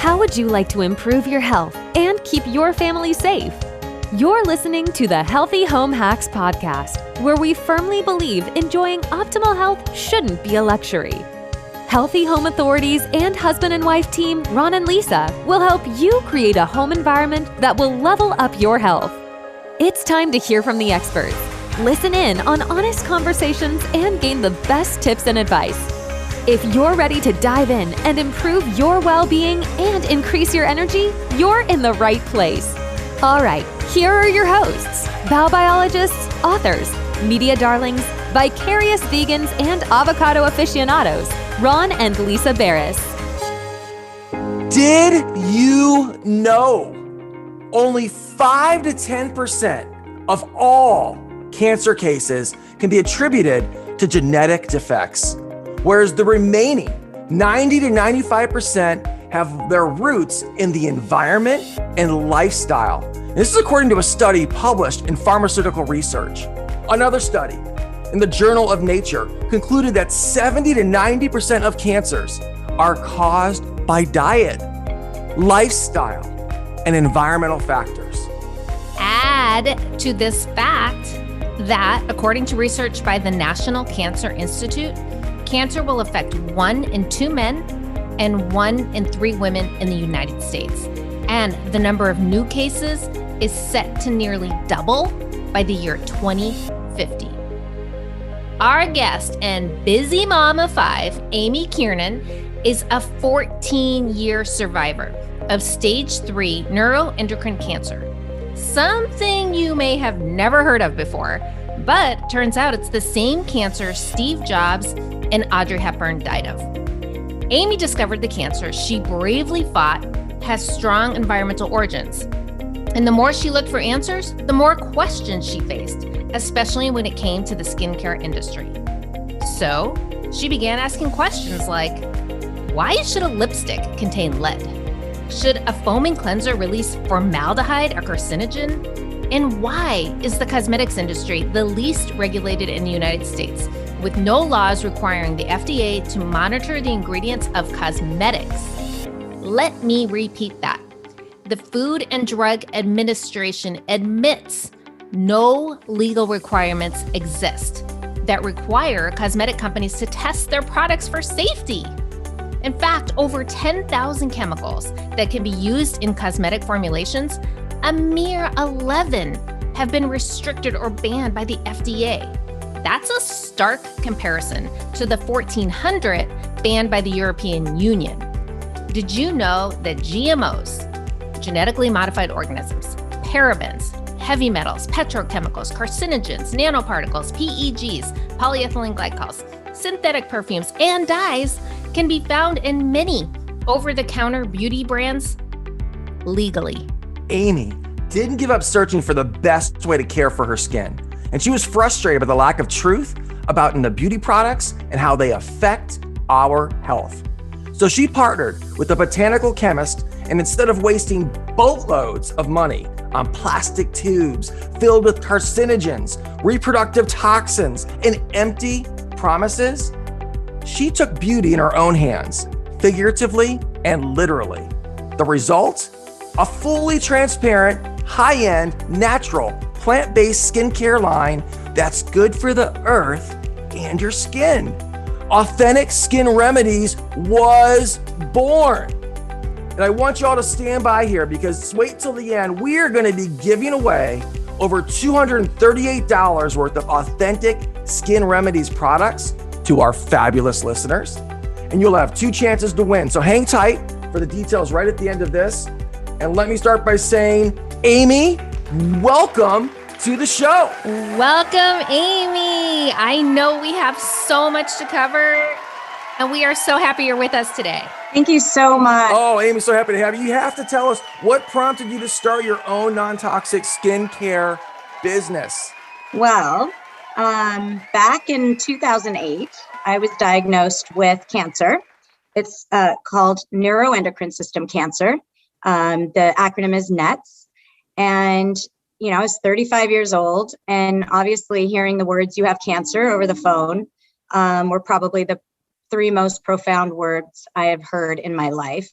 How would you like to improve your health and keep your family safe? You're listening to the Healthy Home Hacks Podcast, where we firmly believe enjoying optimal health shouldn't be a luxury. Healthy Home Authorities and husband and wife team Ron and Lisa will help you create a home environment that will level up your health. It's time to hear from the experts. Listen in on honest conversations and gain the best tips and advice. If you're ready to dive in and improve your well-being and increase your energy, you're in the right place. All right, here are your hosts, bowel biologists, authors, media darlings, vicarious vegans, and avocado aficionados, Ron and Lisa Barris. Did you know only 5 to 10% of all cancer cases can be attributed to genetic defects, whereas the remaining 90 to 95% have their roots in the environment and lifestyle. This is according to a study published in Pharmaceutical Research. Another study in the Journal of Nature concluded that 70 to 90% of cancers are caused by diet, lifestyle, and environmental factors. Add to this fact that, according to research by the National Cancer Institute, cancer will affect 1 in 2 men and 1 in 3 women in the United States. And the number of new cases is set to nearly double by the year 2050. Our guest and busy mom of 5, Amy Kearnan, is a 14-year survivor of stage 3 neuroendocrine cancer. Something you may have never heard of before, but turns out it's the same cancer Steve Jobs and Audrey Hepburn died of. Amy discovered the cancer she bravely fought has strong environmental origins. And the more she looked for answers, the more questions she faced, especially when it came to the skincare industry. So she began asking questions like, why should a lipstick contain lead? Should a foaming cleanser release formaldehyde, a carcinogen? And why is the cosmetics industry the least regulated in the United States, with no laws requiring the FDA to monitor the ingredients of cosmetics? Let me repeat that. The Food and Drug Administration admits no legal requirements exist that require cosmetic companies to test their products for safety. In fact, over 10,000 chemicals that can be used in cosmetic formulations, a mere 11 have been restricted or banned by the FDA. That's a stark comparison to the 1,400 banned by the European Union. Did you know that GMOs, genetically modified organisms, parabens, heavy metals, petrochemicals, carcinogens, nanoparticles, PEGs, polyethylene glycols, synthetic perfumes, and dyes can be found in many over-the-counter beauty brands legally? Amy didn't give up searching for the best way to care for her skin, and she was frustrated by the lack of truth about the beauty products and how they affect our health. So she partnered with a botanical chemist, and instead of wasting boatloads of money on plastic tubes filled with carcinogens, reproductive toxins, and empty promises, she took beauty in her own hands, figuratively and literally. The result? A fully transparent, high-end, natural, plant-based skincare line that's good for the earth and your skin. Authentic Skin Remedies was born. And I want you all to stand by here, because wait till the end. We are going to be giving away over $238 worth of Authentic Skin Remedies products to our fabulous listeners. And you'll have 2 chances to win. So hang tight for the details right at the end of this. And let me start by saying, Amy, welcome to the show. Welcome, Amy. I know we have so much to cover, and we are so happy you're with us today. Thank you so much. Oh, Amy, so happy to have you. You have to tell us what prompted you to start your own non-toxic skincare business. Well, back in 2008, I was diagnosed with cancer. It's called neuroendocrine system cancer. The acronym is NETS. And, I was 35 years old, and obviously hearing the words "you have cancer" over the phone were probably the 3 most profound words I have heard in my life.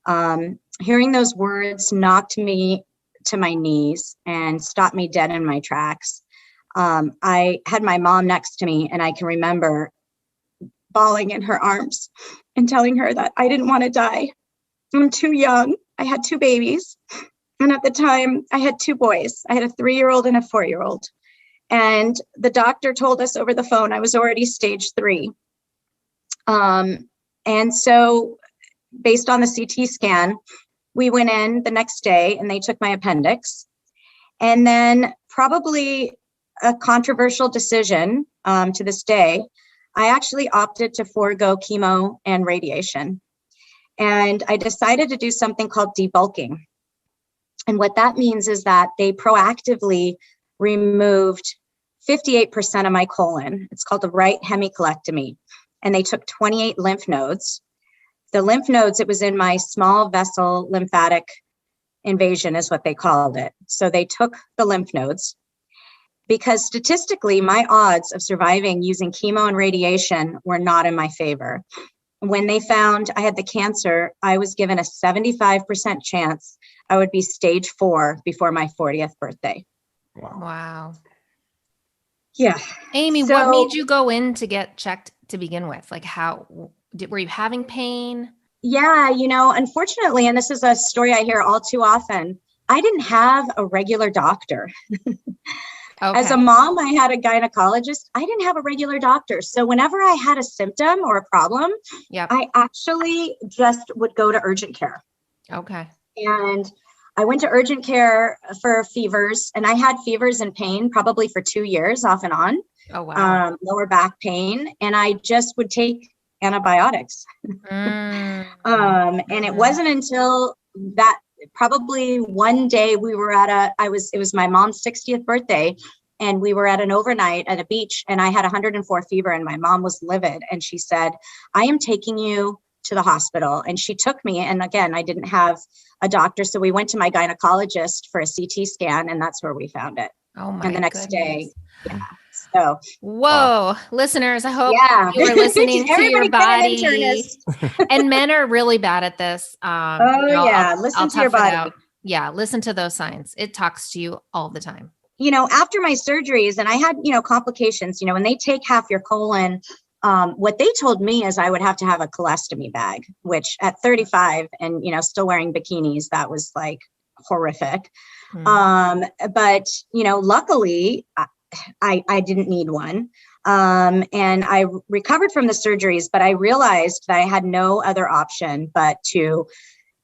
Hearing those words knocked me to my knees and stopped me dead in my tracks. I had my mom next to me, and I can remember bawling in her arms and telling her that I didn't want to die. I'm too young. I had 2 babies. And at the time, I had 2 boys. I had a 3-year-old and a 4-year-old. And the doctor told us over the phone I was already stage 3. And so based on the CT scan, we went in the next day and they took my appendix. And then, probably a controversial decision to this day, I actually opted to forego chemo and radiation. And I decided to do something called debulking. And what that means is that they proactively removed 58% of my colon. It's called the right hemicolectomy. And they took 28 lymph nodes. The lymph nodes, it was in my small vessel lymphatic invasion is what they called it. So they took the lymph nodes because statistically my odds of surviving using chemo and radiation were not in my favor. When they found I had the cancer, I was given a 75% chance I would be stage 4 before my 40th birthday. Wow. Yeah. Amy, what made you go in to get checked to begin with? Like were you having pain? Yeah, unfortunately, and this is a story I hear all too often, I didn't have a regular doctor. Okay. As a mom, I had a gynecologist. I didn't have a regular doctor. So whenever I had a symptom or a problem, I actually just would go to urgent care. Okay. And I went to urgent care for fevers, and I had fevers and pain probably for 2 years off and on. Oh, wow. Lower back pain. And I just would take antibiotics. And it wasn't until that probably one day we were it was my mom's 60th birthday, and we were at an overnight at a beach, and I had 104 fever, and my mom was livid. And she said, I am taking you to the hospital. And she took me. And again, I didn't have a doctor. So we went to my gynecologist for a CT scan, and that's where we found it. Oh my And the next goodness. day. Yeah. So, whoa, listeners, I hope you are listening to your body. And men are really bad at this. Listen to your body. Yeah, listen to those signs. It talks to you all the time. After my surgeries, and I had, complications, when they take half your colon, what they told me is I would have to have a colostomy bag, which at 35 and, still wearing bikinis, that was like horrific. But, luckily, I didn't need one. And I recovered from the surgeries, but I realized that I had no other option but to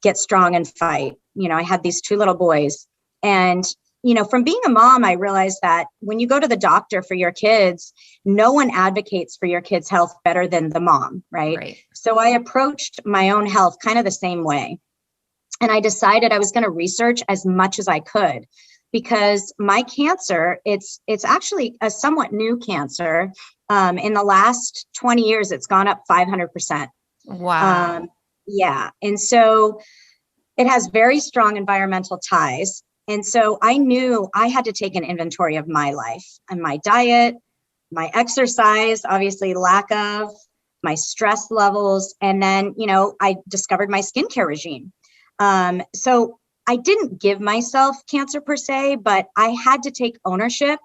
get strong and fight. I had these 2 little boys, and, from being a mom, I realized that when you go to the doctor for your kids, no one advocates for your kids' health better than the mom, right? So I approached my own health kind of the same way. And I decided I was going to research as much as I could, because my cancer, it's actually a somewhat new cancer. In the last 20 years, it's gone up 500%. Wow. Yeah. And so it has very strong environmental ties. And so I knew I had to take an inventory of my life and my diet, my exercise, obviously lack of, my stress levels. And then, I discovered my skincare regime. So I didn't give myself cancer per se, but I had to take ownership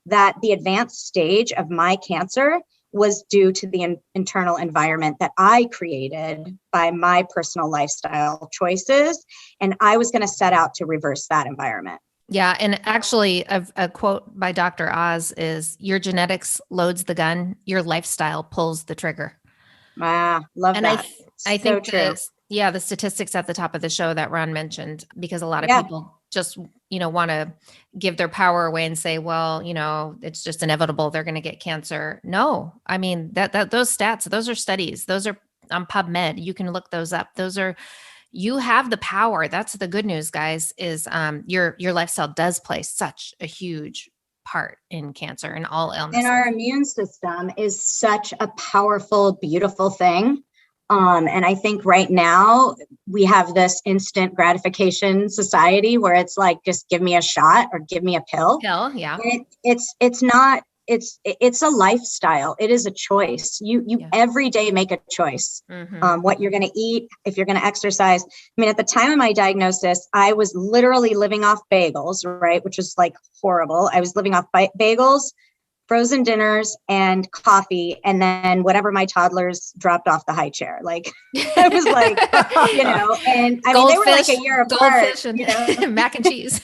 that the advanced stage of my cancer was due to the internal environment that I created by my personal lifestyle choices. And I was going to set out to reverse that environment. Yeah. And actually a quote by Dr. Oz is, your genetics loads the gun, your lifestyle pulls the trigger. Wow. Love and that. I think the statistics at the top of the show that Ron mentioned, because a lot of people just, want to give their power away and say, well, it's just inevitable, they're going to get cancer. No, I mean, those stats, those are studies, those are on PubMed. You can look those up. You have the power. That's the good news, guys, is your lifestyle does play such a huge part in cancer and all illnesses. And our immune system is such a powerful, beautiful thing. And I think right now we have this instant gratification society where it's like, just give me a shot or give me a pill. Yeah. It's not it's a lifestyle. It is a choice. You every day make a choice. What you're going to eat, if you're going to exercise. I mean, at the time of my diagnosis, I was literally living off bagels, right? Which was like horrible. I was living off bagels, frozen dinners, and coffee, and then whatever my toddlers dropped off the high chair. Like, I was like, and I mean, they were like a year apart. And mac and cheese.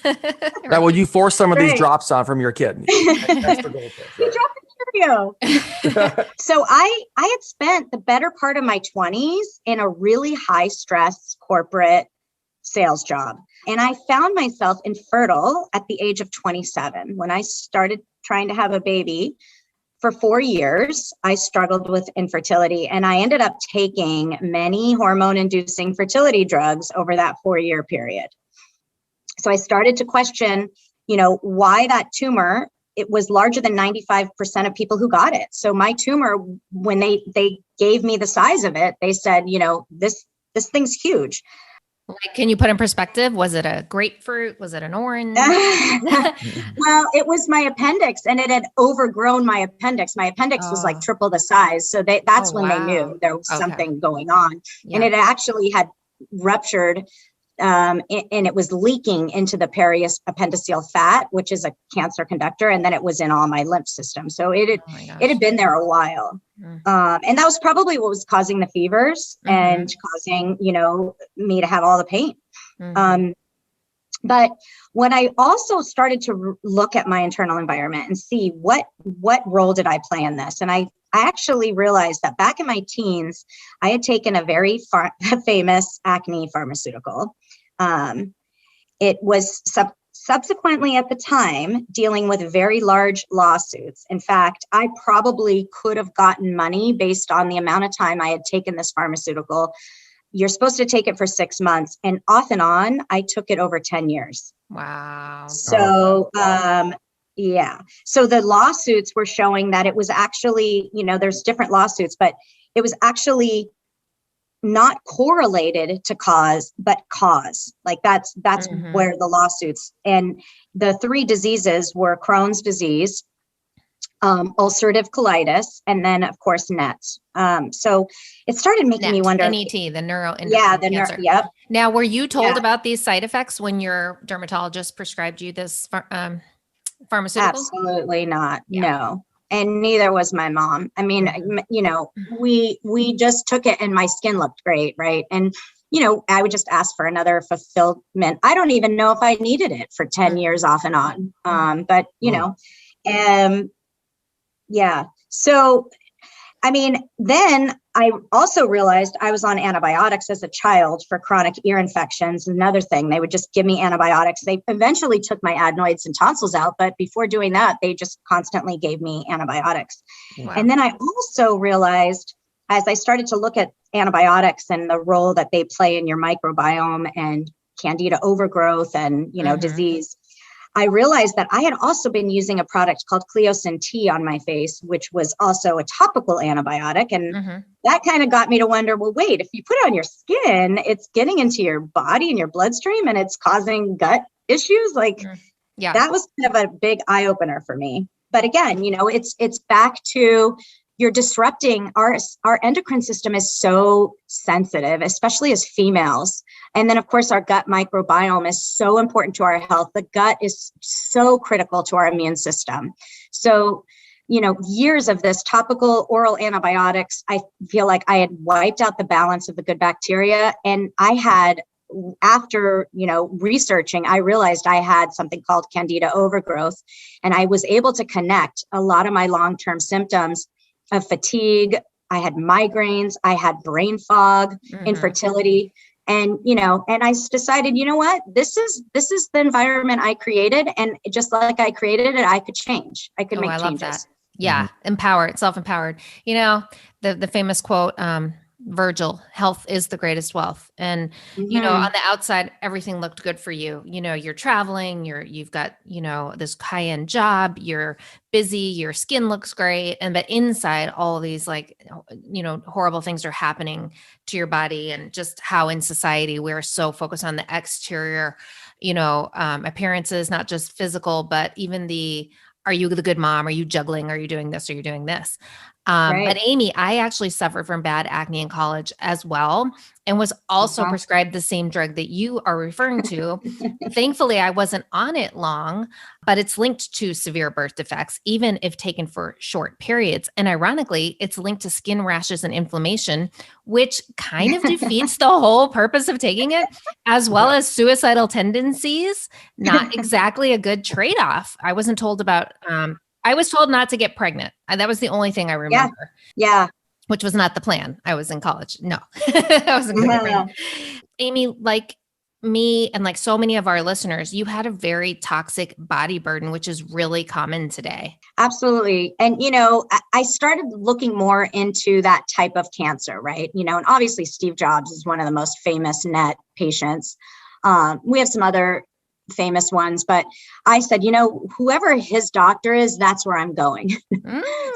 Now, will you force some of these drops on from your kid? That's the goldfish. He dropped a Cheerio. So I had spent the better part of my 20s in a really high stress corporate sales job. And I found myself infertile at the age of 27. When I started trying to have a baby for 4 years, I struggled with infertility, and I ended up taking many hormone-inducing fertility drugs over that 4-year period. So I started to question, why that tumor. It was larger than 95% of people who got it. So my tumor, when they gave me the size of it, they said, this thing's huge. Like, can you put in perspective? Was it a grapefruit? Was it an orange? Well, it was my appendix, and it had overgrown my appendix. My appendix was like triple the size. So that's when they knew there was something going on. Yeah. And it actually had ruptured, and it was leaking into the periappendiceal fat, which is a cancer conductor. And then it was in all my lymph system. So it had been there a while. And that was probably what was causing the fevers and causing, me to have all the pain. But when I also started to look at my internal environment and see what role did I play in this? And I actually realized that back in my teens, I had taken a very famous acne pharmaceutical. It was subsequently at the time dealing with very large lawsuits. In fact, I probably could have gotten money based on the amount of time I had taken this pharmaceutical. You're supposed to take it for 6 months, and off and on, I took it over 10 years. Wow. So, yeah. So the lawsuits were showing that it was actually, there's different lawsuits, but it was actually not correlated to cause, but cause. Like that's where the lawsuits, and the 3 diseases were Crohn's disease, ulcerative colitis, and then of course NETs. So it started making me wonder. NET, the neuroendocrine cancer. Yep. Now, were you told about these side effects when your dermatologist prescribed you this pharmaceutical? Absolutely not. Yeah. No. And neither was my mom. I mean, we just took it and my skin looked great. Right. And, I would just ask for another fulfillment. I don't even know if I needed it for 10 years off and on. But, yeah. So, I mean, then I also realized I was on antibiotics as a child for chronic ear infections. Another thing, they would just give me antibiotics. They eventually took my adenoids and tonsils out, but before doing that, they just constantly gave me antibiotics. Wow. And then I also realized, as I started to look at antibiotics and the role that they play in your microbiome and Candida overgrowth and, disease, I realized that I had also been using a product called Cleocin T on my face, which was also a topical antibiotic. And that kind of got me to wonder, well, wait, if you put it on your skin, it's getting into your body and your bloodstream and it's causing gut issues. Like that was kind of a big eye opener for me. But again, it's back to you're disrupting our endocrine system is so sensitive, especially as females. And then, of course, our gut microbiome is so important to our health. The gut is so critical to our immune system. So, years of this topical oral antibiotics, I feel like I had wiped out the balance of the good bacteria. And I had, after, researching, I realized I had something called Candida overgrowth. And I was able to connect a lot of my long-term symptoms of fatigue. I had migraines, I had brain fog, infertility. And, and I decided, what, this is the environment I created. And just like I created it, I could change. I could make changes. Love that. Yeah. Empowered, self-empowered. The famous quote, Virgil, health is the greatest wealth. And, on the outside, everything looked good for you. You're traveling, you've got, this high-end job, you're busy, your skin looks great. But inside all these horrible things are happening to your body, and just how in society, we're so focused on the exterior, appearances, not just physical, but even are you the good mom? Are you juggling? Are you doing this? Are you doing this? Right. But Amy, I actually suffered from bad acne in college as well, and was also prescribed the same drug that you are referring to. Thankfully, I wasn't on it long, but it's linked to severe birth defects, even if taken for short periods. And ironically, it's linked to skin rashes and inflammation, which kind of defeats the whole purpose of taking it, as well as suicidal tendencies. Not exactly a good trade-off. I wasn't told about, I was told not to get pregnant. That was the only thing I remember. Yeah. Which was not the plan. I was in college. No, I wasn't going to get pregnant. Amy, like me and like so many of our listeners, you had a very toxic body burden, which is really common today. Absolutely. And, I started looking more into that type of cancer, right? And obviously Steve Jobs is one of the most famous NET patients. We have some other famous ones, but I said, whoever his doctor is, that's where I'm going.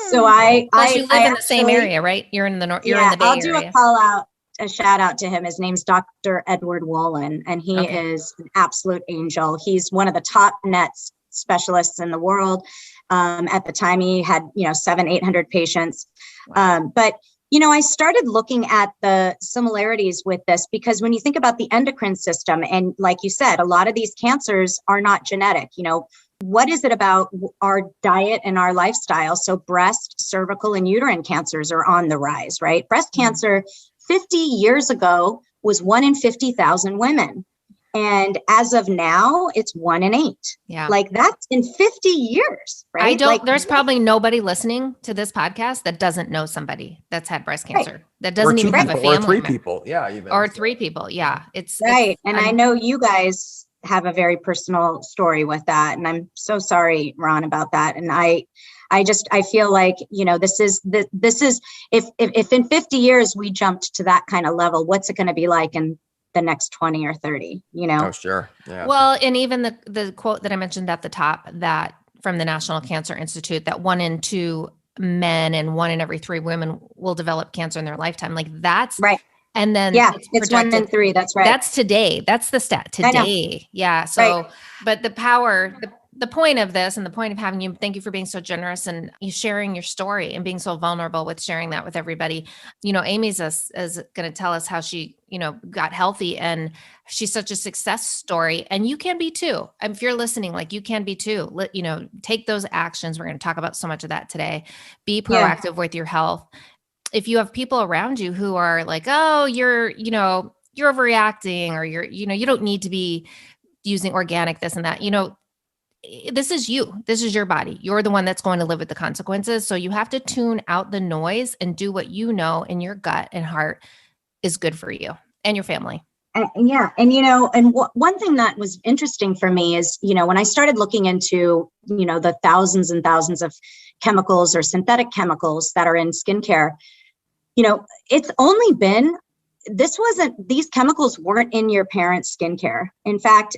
So you live in the same area, right? You're in the North. You're in the Bay Area. I'll do a shout out to him. His name's Dr. Edward Wolin, and he is an absolute angel. He's one of the top NETs specialists in the world. At the time, he had 700-800 patients. But I started looking at the similarities with this because when you think about the endocrine system, and like you said, a lot of these cancers are not genetic. What is it about our diet and our lifestyle? So breast, cervical, and uterine cancers are on the rise, right? Breast cancer 50 years ago was 1 in 50,000 women. And as of now, it's 1 in 8. Yeah. Like that's in 50 years, right? There's probably nobody listening to this podcast that doesn't know somebody that's had breast cancer. Right. That doesn't even have a family. Or 3 people. Yeah. Or 3 people. Yeah. It's right. And I know you guys have a very personal story with that. And I'm so sorry, Ron, about that. And I feel like, this is if in 50 years we jumped to that kind of level, what's it going to be like in the next 20 or 30, Oh, sure. Yeah. Well, and even the quote that I mentioned at the top, that from the National Cancer Institute, that 1 in 2 men and 1 in every 3 women will develop cancer in their lifetime. Like that's right. And then it's 1 in 3. That's right. That's today. That's the stat today. Yeah. So, but the point of this and the point of having you, thank you for being so generous and you sharing your story and being so vulnerable with sharing that with everybody. Amy's is going to tell us how she, got healthy, and she's such a success story, and you can be too. And if you're listening, like you can be too, take those actions. We're going to talk about so much of that today. Be proactive with your health. If you have people around you who are like, oh, you're overreacting, or you don't need to be using organic, this and that, this is you. This is your body. You're the one that's going to live with the consequences. So you have to tune out the noise and do what you know in your gut and heart is good for you and your family. And one thing that was interesting for me is, when I started looking into, the thousands and thousands of chemicals or synthetic chemicals that are in skincare, it's only been, these chemicals weren't in your parents' skincare. In fact,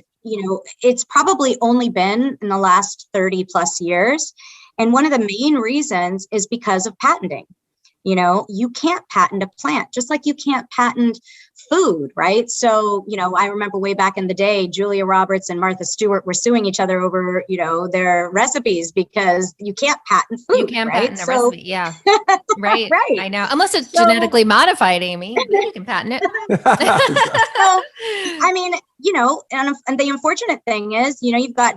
it's probably only been in the last 30 plus years. And one of the main reasons is because of patenting. You can't patent a plant, just like you can't patent food, right? So, I remember way back in the day, Julia Roberts and Martha Stewart were suing each other over, their recipes because you can't patent food. You can't right? patent a recipe, yeah. Right. Right. I know. Unless it's genetically modified, Amy, then you can patent it. And the unfortunate thing is, you've got,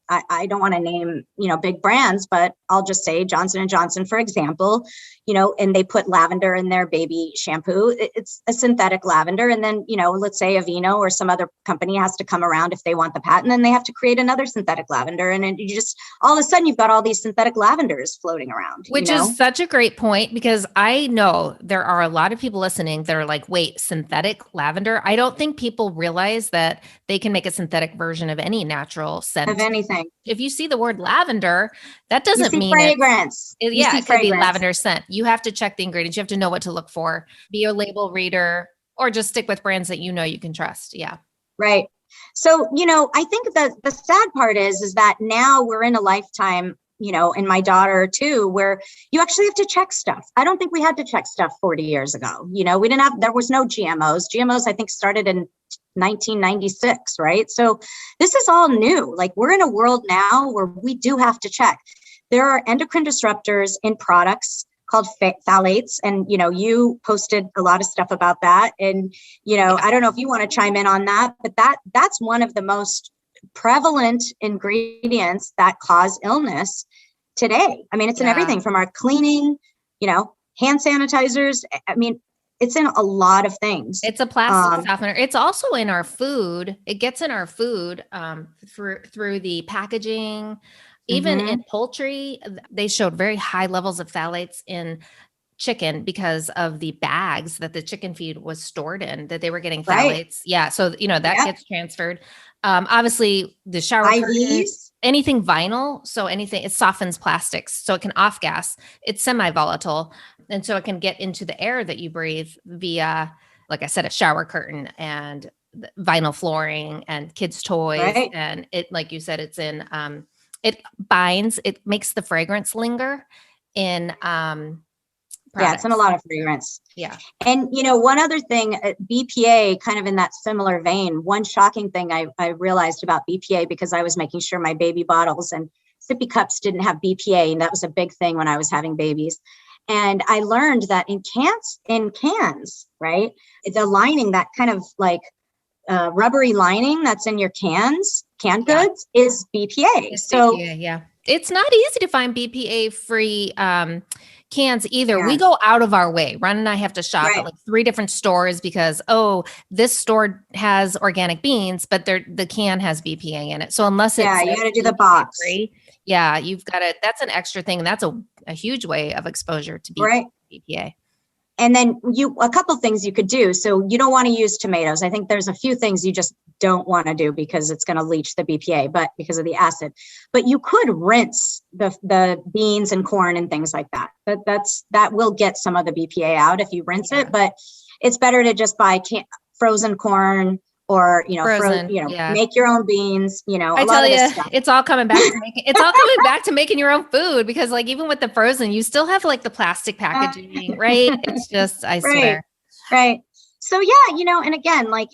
I don't want to name, big brands, but I'll just say Johnson & Johnson, for example, and they put lavender in their baby shampoo. It's a synthetic lavender. And then, let's say Aveeno or some other company has to come around if they want the patent, then they have to create another synthetic lavender. And then you just, all of a sudden you've got all these synthetic lavenders floating around. Which is such a great point, because I know there are a lot of people listening that are like, wait, synthetic lavender? I don't think people realize that they can make a synthetic version of any natural scent. Of anything. If you see the word lavender, that doesn't mean fragrance. It could be lavender scent. You have to check the ingredients. You have to know what to look for. Be a label reader, or just stick with brands that you can trust. Yeah. Right. So, I think that the sad part is that now we're in a lifetime, and my daughter too, where you actually have to check stuff. I don't think we had to check stuff 40 years ago. There was no GMOs. GMOs, I think, started in 1996, right? So this is all new. Like, we're in a world now where we do have to check. There are endocrine disruptors in products called phthalates. And, you posted a lot of stuff about that. And, I don't know if you want to chime in on that, but that's one of the most prevalent ingredients that cause illness today. I mean, it's in everything from our cleaning, hand sanitizers. I mean, it's in a lot of things. It's a plastic softener. It's also in our food. It gets in our food through the packaging. Even in poultry, they showed very high levels of phthalates in chicken because of the bags that the chicken feed was stored in, that they were getting phthalates. Right. Yeah. So, that gets transferred. Obviously the shower curtains, anything vinyl. So anything, it softens plastics. So it can off gas. It's semi-volatile. And so it can get into the air that you breathe via, like I said, a shower curtain and vinyl flooring and kids' toys. Right. And it, like you said, it's in, it binds, it makes the fragrance linger in, products. It's in a lot of fragrance. Yeah. And, one other thing, BPA, kind of in that similar vein, one shocking thing I realized about BPA, because I was making sure my baby bottles and sippy cups didn't have BPA. And that was a big thing when I was having babies. And I learned that in cans, right? The lining, that kind of like rubbery lining that's in your canned goods is BPA. It's BPA, it's not easy to find BPA free cans either. Yeah. We go out of our way. Ron and I have to shop at like 3 different stores because, this store has organic beans, but the can has BPA in it. So unless it's you got to do the box. Free, you've got to, that's an extra thing. And that's a huge way of exposure to BPA. And then a couple things you could do. So you don't want to use tomatoes. I think there's a few things you just don't want to do because it's going to leach the BPA, but because of the acid. But you could rinse the beans and corn and things like that. That will get some of the BPA out if you rinse it. But it's better to just buy frozen corn or make your own beans. I tell you, it's all coming back to making your own food, because like even with the frozen, you still have like the plastic packaging, right? It's just, I swear. Right. So and again, like,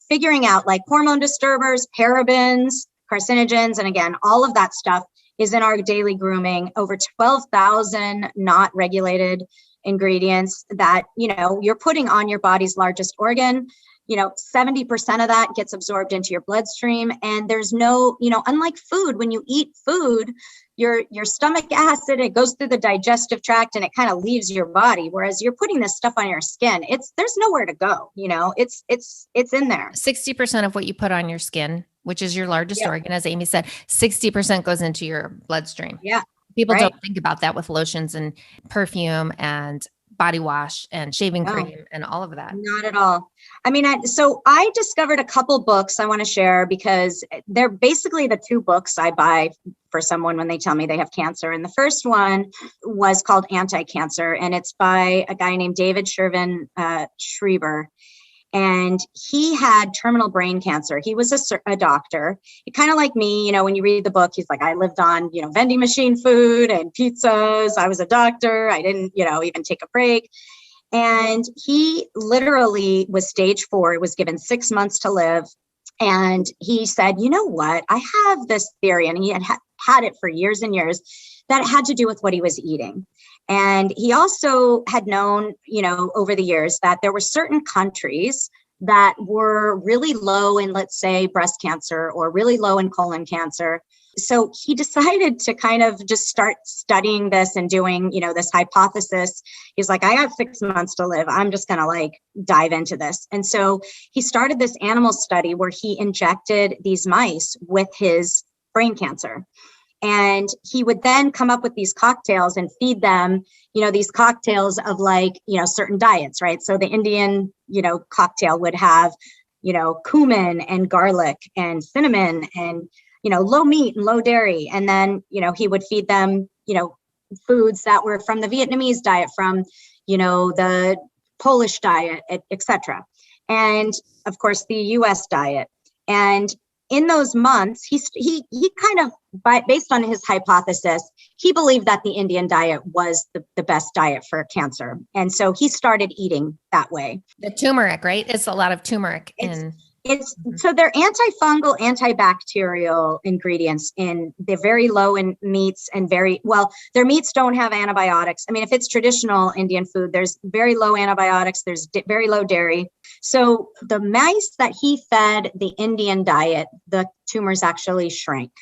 figuring out like hormone disturbers, parabens, carcinogens, and again, all of that stuff is in our daily grooming. Over 12,000 not regulated ingredients that, you're putting on your body's largest organ. 70% of that gets absorbed into your bloodstream. And there's no, unlike food, when you eat food, your stomach acid, it goes through the digestive tract and it kind of leaves your body. Whereas you're putting this stuff on your skin, there's nowhere to go. It's in there. 60% of what you put on your skin, which is your largest organ, as Amy said, 60% goes into your bloodstream. Yeah. People don't think about that with lotions and perfume and body wash and shaving cream and all of that. Not at all. I mean, so I discovered a couple books I want to share because they're basically the 2 books I buy for someone when they tell me they have cancer. And the first one was called Anti-Cancer, and it's by a guy named David Shervin Schreiber. And he had terminal brain cancer. He was a doctor. Kind of like me, when you read the book, he's like, I lived on, vending machine food and pizzas. I was a doctor. I didn't, even take a break. And he literally was stage 4. It was given 6 months to live. And he said, you know what? I have this theory, and he had it for years and years, that it had to do with what he was eating. And he also had known, over the years that there were certain countries that were really low in, let's say, breast cancer or really low in colon cancer. So he decided to kind of just start studying this and doing, this hypothesis. He's like, I got 6 months to live. I'm just going to dive into this. And so he started this animal study where he injected these mice with his brain cancer. And he would then come up with these cocktails and feed them, these cocktails of certain diets, right? So the Indian, cocktail would have, cumin and garlic and cinnamon and, low meat and low dairy. And then, he would feed them, foods that were from the Vietnamese diet, from, the Polish diet, etc. And of course, the US diet. And in those months, he kind of, based on his hypothesis, he believed that the Indian diet was the best diet for cancer. And so he started eating that way. The turmeric, right? It's a lot of turmeric. So they're antifungal, antibacterial ingredients they're very low in meats and their meats don't have antibiotics. I mean, if it's traditional Indian food, there's very low antibiotics, there's very low dairy. So the mice that he fed the Indian diet, the tumors actually shrank.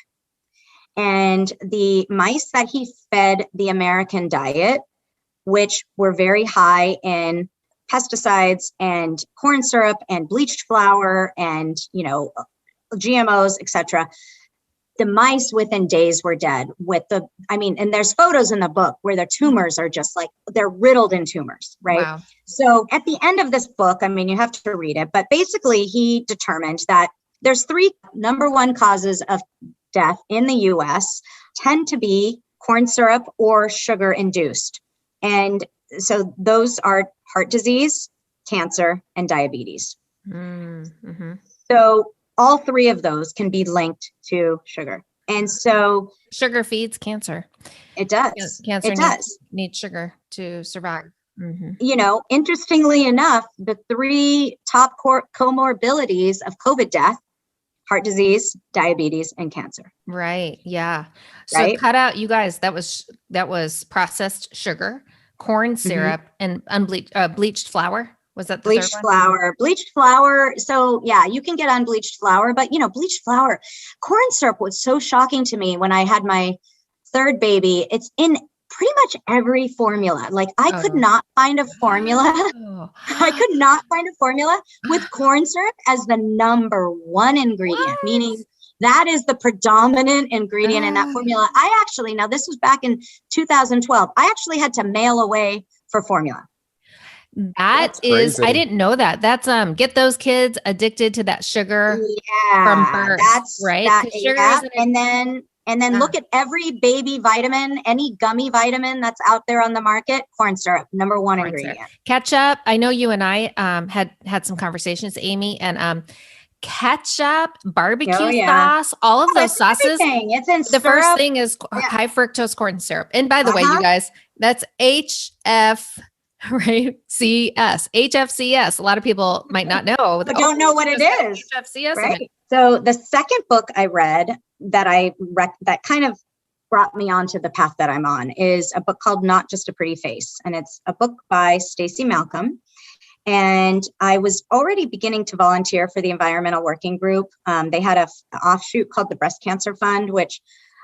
And the mice that he fed the American diet, which were very high in pesticides and corn syrup and bleached flour and, GMOs, etc. The mice within days were dead and there's photos in the book where their tumors are just like, they're riddled in tumors, right? Wow. So at the end of this book, you have to read it, but basically he determined that there's 3 number 1 causes of death in the US tend to be corn syrup or sugar induced. And so those are heart disease, cancer, and diabetes. Mm-hmm. So all 3 of those can be linked to sugar. And so sugar feeds cancer. It does. Cancer needs sugar to survive. Mm-hmm. Interestingly enough, the 3 top comorbidities of COVID death, heart disease, diabetes, and cancer. Right. Yeah. So cut out, you guys, that was processed sugar, corn syrup, and bleached flour. Was that the bleached flour? Bleached flour. So yeah, you can get unbleached flour, but bleached flour, corn syrup was so shocking to me when I had my 3rd baby. It's in pretty much every formula. Like I could not find a formula. I could not find a formula with corn syrup as the number 1 ingredient, meaning that is the predominant ingredient in that formula. Now this was back in 2012. I actually had to mail away for formula. That's crazy. I didn't know that. That's get those kids addicted to that sugar from birth. That's right. Sugar and then look at every baby vitamin, any gummy vitamin that's out there on the market, corn syrup, number 1 ingredient. Ketchup. I know you and I had some conversations, Amy, and ketchup, barbecue sauce, all of those sauces. It's in the syrup. First thing is high fructose corn syrup. And by the way, you guys, that's HF. Right. HFCS. A lot of people might not know. But don't know what it is. HFCS. Right. So the second book I read that kind of brought me onto the path that I'm on is a book called Not Just a Pretty Face. And it's a book by Stacy Malcolm. And I was already beginning to volunteer for the environmental working group. They had an offshoot called the Breast Cancer Fund, which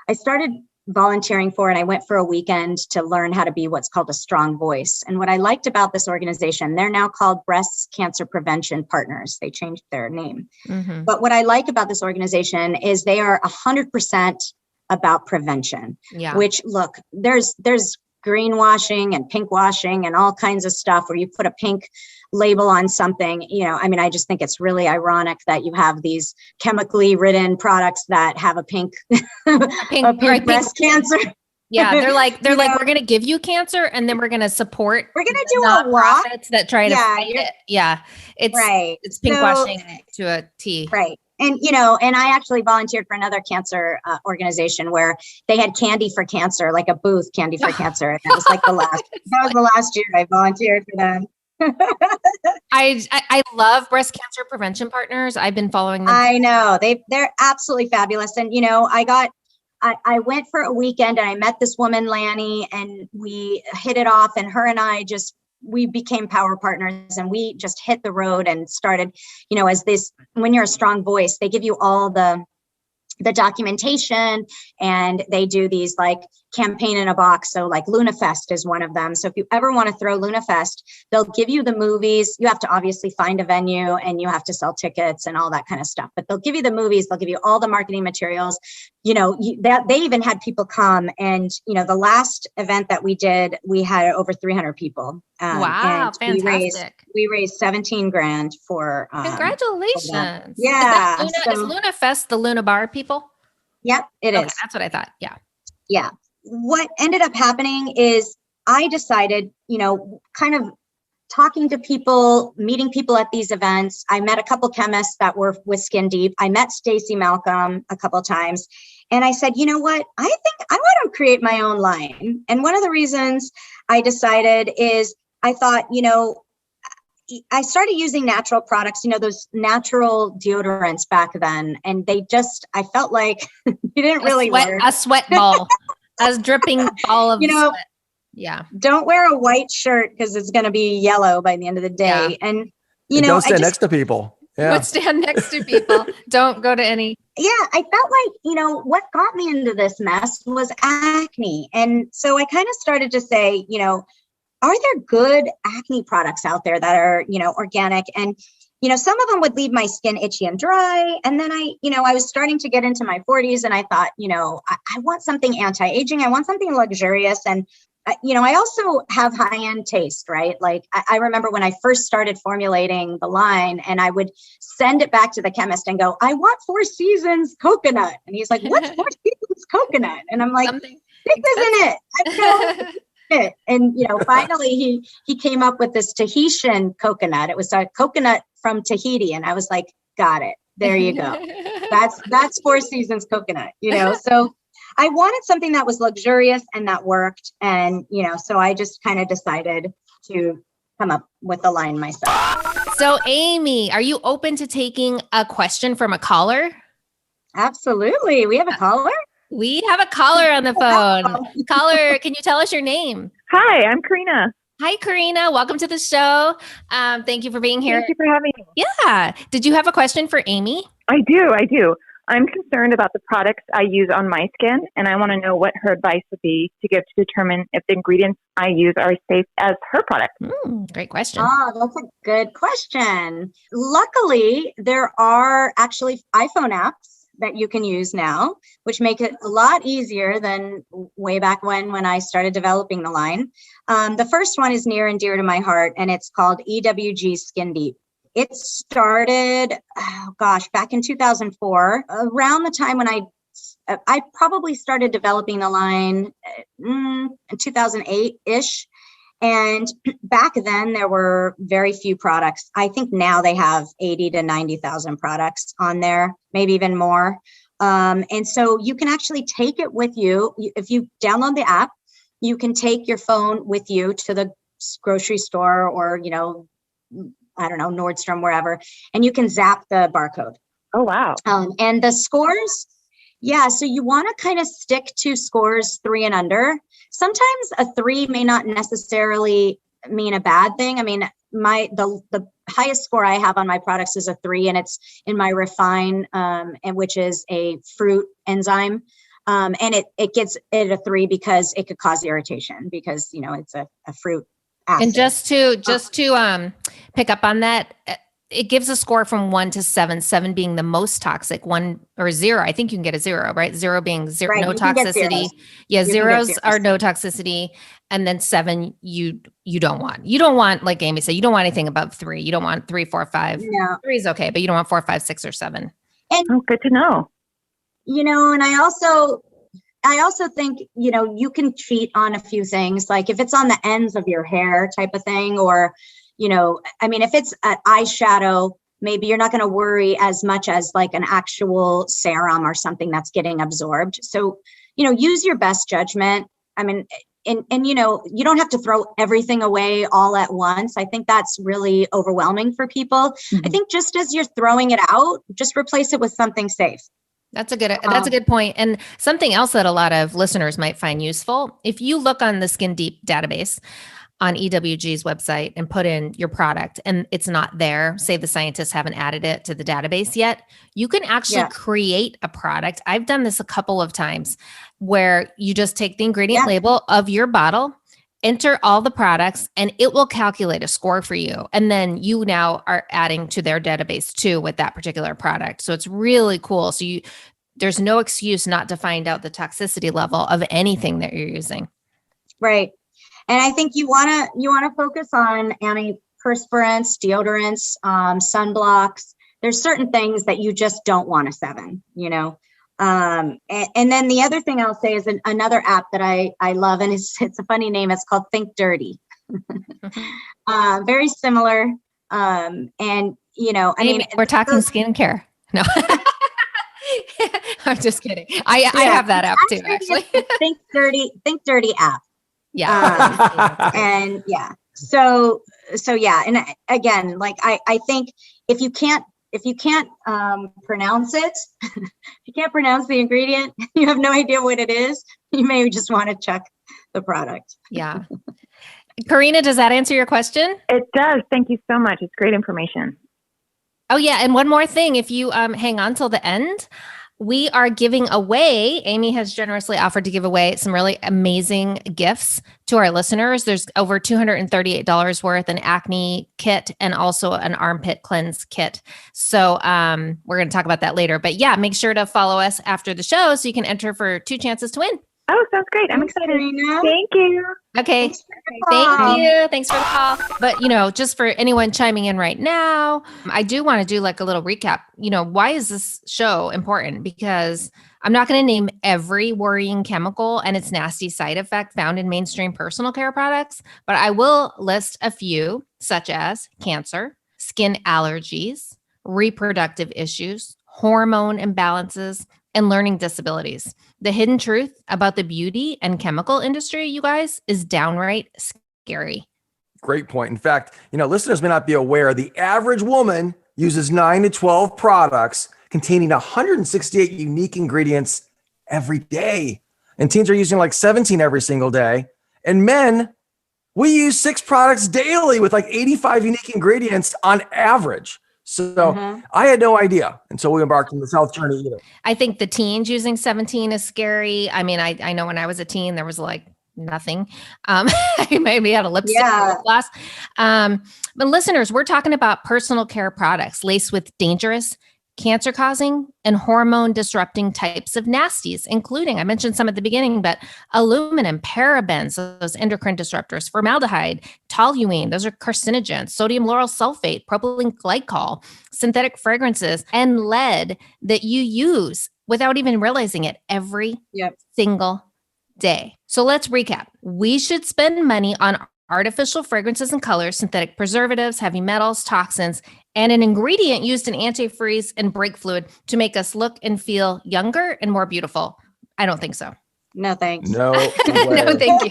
I started volunteering for, and I went for a weekend to learn how to be what's called a strong voice. And what I liked about this organization, they're now called Breast Cancer Prevention Partners. They changed their name. Mm-hmm. But what I like about this organization is they are 100% about prevention, which look, there's greenwashing and pink washing and all kinds of stuff where you put a pink label on something, I just think it's really ironic that you have these chemically ridden products that have a pink breast cancer. Yeah. They're like, we're going to give you cancer and then we're going to support. We're going to do a lot that try to fight it. Yeah. It's pink washing to a T. Right. And, and I actually volunteered for another cancer organization where they had Candy for Cancer, like a booth, Candy for Cancer. And that was like that was the last year I volunteered for them. I love Breast Cancer Prevention Partners. I've been following them. I know they're absolutely fabulous. And, I went for a weekend and I met this woman, Lanny, and we hit it off, and her and I we became power partners, and we just hit the road and started, when you're a strong voice, they give you all the documentation, and they do these like campaign in a box. So like Luna Fest is one of them. So if you ever want to throw Luna Fest, they'll give you the movies. You have to obviously find a venue and you have to sell tickets and all that kind of stuff, but they'll give you the movies. They'll give you all the marketing materials. They even had people come, and, the last event that we did, we had over 300 people. Wow. Fantastic. We raised $17,000 for, congratulations. Yeah. Is Luna Fest the Luna Bar people? Yep, it is. That's what I thought. Yeah. Yeah. What ended up happening is I decided, kind of talking to people, meeting people at these events. I met a couple chemists that were with Skin Deep. I met Stacy Malcolm a couple of times. And I said, you know what? I think I want to create my own line. And one of the reasons I decided is I thought, I started using natural products, those natural deodorants back then. And I felt like they didn't really work. A sweat ball, a dripping ball of sweat. Yeah. Don't wear a white shirt because it's going to be yellow by the end of the day. Yeah. And, don't stand next to people. Yeah. Don't stand next to people. Don't go to any. Yeah. I felt like, what got me into this mess was acne. And so I kind of started to say, are there good acne products out there that are, organic? And, some of them would leave my skin itchy and dry. And then I was starting to get into my 40s and I thought, I want something anti-aging. I want something luxurious. And, I also have high-end taste, right? Like I remember when I first started formulating the line and I would send it back to the chemist and go, I want 4 Seasons coconut. And he's like, what's 4 Seasons coconut? And I'm like, this isn't it. And, finally he came up with this Tahitian coconut. It was a coconut from Tahiti. And I was like, got it. There you go. That's 4 Seasons coconut, so I wanted something that was luxurious and that worked. And, so I just kind of decided to come up with the line myself. So Amy, are you open to taking a question from a caller? Absolutely. We have a caller. We have a caller on the phone. Caller, can you tell us your name? Hi, I'm Karina. Hi, Karina. Welcome to the show. Thank you for being here. Thank you for having me. Yeah. Did you have a question for Amy? I do. I'm concerned about the products I use on my skin, and I want to know what her advice would be to give to determine if the ingredients I use are as safe as her product. Great question. Oh, that's a good question. Luckily, there are actually iPhone apps that you can use now, which make it a lot easier than way back when I started developing the line. The first one is near and dear to my heart, and it's called EWG Skin Deep. It started, back in 2004, around the time when I probably started developing the line in 2008-ish. And back then there were very few products. I think now they have 80 to 90,000 products on there, maybe even more. And so you can actually take it with you. If you download the app, you can take your phone with you to the grocery store or, I don't know, Nordstrom, wherever, and you can zap the barcode. Oh, wow. And the scores, so you want to kind of stick to scores 3 and under. Sometimes a 3 may not necessarily mean a bad thing. I mean, the highest score I have on my products is a 3, and it's in my Refine, and which is a fruit enzyme. And it gets it a 3 because it could cause irritation because, it's a fruit acid. And just to pick up on that, it gives a score from 1 to 7, 7 being the most toxic, 1 or 0. I think you can get a 0, right? 0 being zero, right, no toxicity. Yeah, zeros are no toxicity. And then 7, you don't want. You don't want, like Amy said, you don't want anything above 3. You don't want 3, 4, 5. No. 3 is okay, but you don't want 4, 5, 6, or 7. And, good to know. And I also think, you can cheat on a few things, like if it's on the ends of your hair type of thing, or, if it's an eyeshadow, maybe you're not going to worry as much as like an actual serum or something that's getting absorbed. So, use your best judgment. I mean, and you don't have to throw everything away all at once. I think that's really overwhelming for people. Mm-hmm. I think just as you're throwing it out, just replace it with something safe. That's a good point. And something else that a lot of listeners might find useful, if you look on the Skin Deep database on EWG's website and put in your product and it's not there, say the scientists haven't added it to the database yet, you can actually create a product. I've done this a couple of times where you just take the ingredient label of your bottle, enter all the products, and it will calculate a score for you. And then you now are adding to their database too with that particular product. So it's really cool. So there's no excuse not to find out the toxicity level of anything that you're using. Right. And I think you want to focus on antiperspirants, deodorants, sunblocks. There's certain things that you just don't want a 7, And then the other thing I'll say is another app that I love, and it's a funny name. It's called Think Dirty. Very similar. And we're talking skincare. No, I'm just kidding. I have that app too, actually. Think Dirty app. Yeah. And so yeah. And again, like, I think if you can't pronounce it, if you can't pronounce the ingredient, you have no idea what it is, you may just want to check the product. Yeah. Karina, does that answer your question? It does. Thank you so much. It's great information. Oh, yeah. And one more thing, if you hang on till the end, we are giving away, Amy has generously offered to give away some really amazing gifts to our listeners. There's over $238 worth an acne kit and also an armpit cleanse kit. So we're going to talk about that later. But yeah, make sure to follow us after the show so you can enter for 2 chances to win. Oh, sounds great. I'm excited. Karina. Thank you. Okay. Thank you. Thanks for the call. But, just for anyone chiming in right now, I do want to do like a little recap. Why is this show important? Because I'm not going to name every worrying chemical and its nasty side effect found in mainstream personal care products, but I will list a few, such as cancer, skin allergies, reproductive issues, hormone imbalances, and learning disabilities. The hidden truth about the beauty and chemical industry, you guys, is downright scary. Great point. In fact, listeners may not be aware, the average woman uses 9 to 12 products containing 168 unique ingredients every day. And teens are using like 17 every single day. And men, we use 6 products daily with like 85 unique ingredients on average. So I had no idea until we embarked on this health journey either. I think the teens using 17 is scary. I mean, I know when I was a teen, there was like nothing. I maybe had a lipstick gloss. But listeners, we're talking about personal care products laced with dangerous, cancer-causing, and hormone-disrupting types of nasties, including, I mentioned some at the beginning, but aluminum, parabens, those endocrine disruptors, formaldehyde, toluene, those are carcinogens, sodium lauryl sulfate, propylene glycol, synthetic fragrances, and lead that you use without even realizing it every single day. So let's recap. We should spend money on artificial fragrances and colors, synthetic preservatives, heavy metals, toxins, and an ingredient used in antifreeze and brake fluid to make us look and feel younger and more beautiful. I don't think so. No, thanks. No, no, thank you.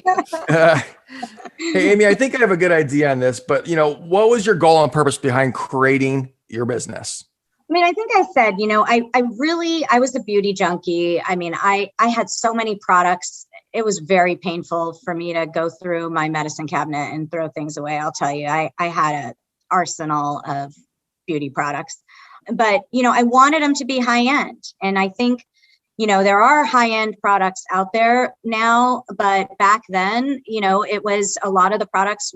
Hey, Amy, I think I have a good idea on this, but what was your goal and purpose behind creating your business? I mean, I think I said, I was a beauty junkie. I mean, I had so many products. It was very painful for me to go through my medicine cabinet and throw things away. I'll tell you, I had an arsenal of beauty products, but, I wanted them to be high end. And I think, there are high end products out there now, but back then, it was a lot of the products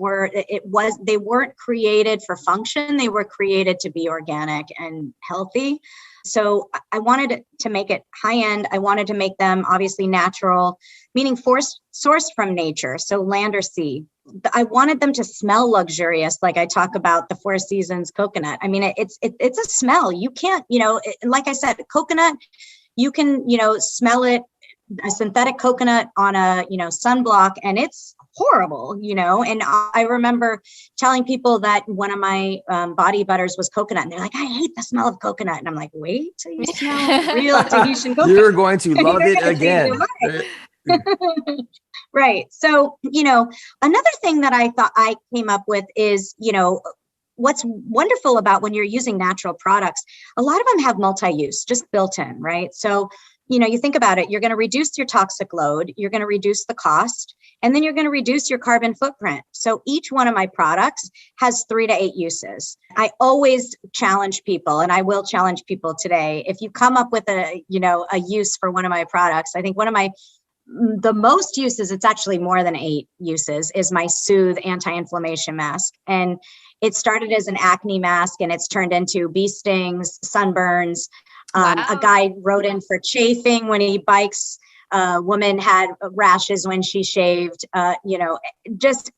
they weren't created for function. They were created to be organic and healthy. So I wanted to make it high end. I wanted to make them obviously natural, meaning sourced from nature. So land or sea. I wanted them to smell luxurious. Like I talk about the Four Seasons coconut. I mean, it's a smell. You can't, like I said, coconut, you can, smell it, a synthetic coconut on a, sunblock, and it's horrible, and I remember telling people that one of my body butters was coconut, and they're like, I hate the smell of coconut. And I'm like, wait till you smell real Tahitian coconut. You're going to love it again. Right. So, another thing that I thought I came up with is, what's wonderful about when you're using natural products, a lot of them have multi-use just built in, right? So, you think about it, you're going to reduce your toxic load, you're going to reduce the cost, and then you're going to reduce your carbon footprint. So each one of my products has 3 to 8 uses. I always challenge people, and I will challenge people today. If you come up with a use for one of my products, I think the most uses, it's actually more than 8 uses, is my Soothe anti-inflammation mask. And it started as an acne mask, and it's turned into bee stings, sunburns. Wow. A guy wrote in for chafing when he bikes. A woman had rashes when she shaved. It's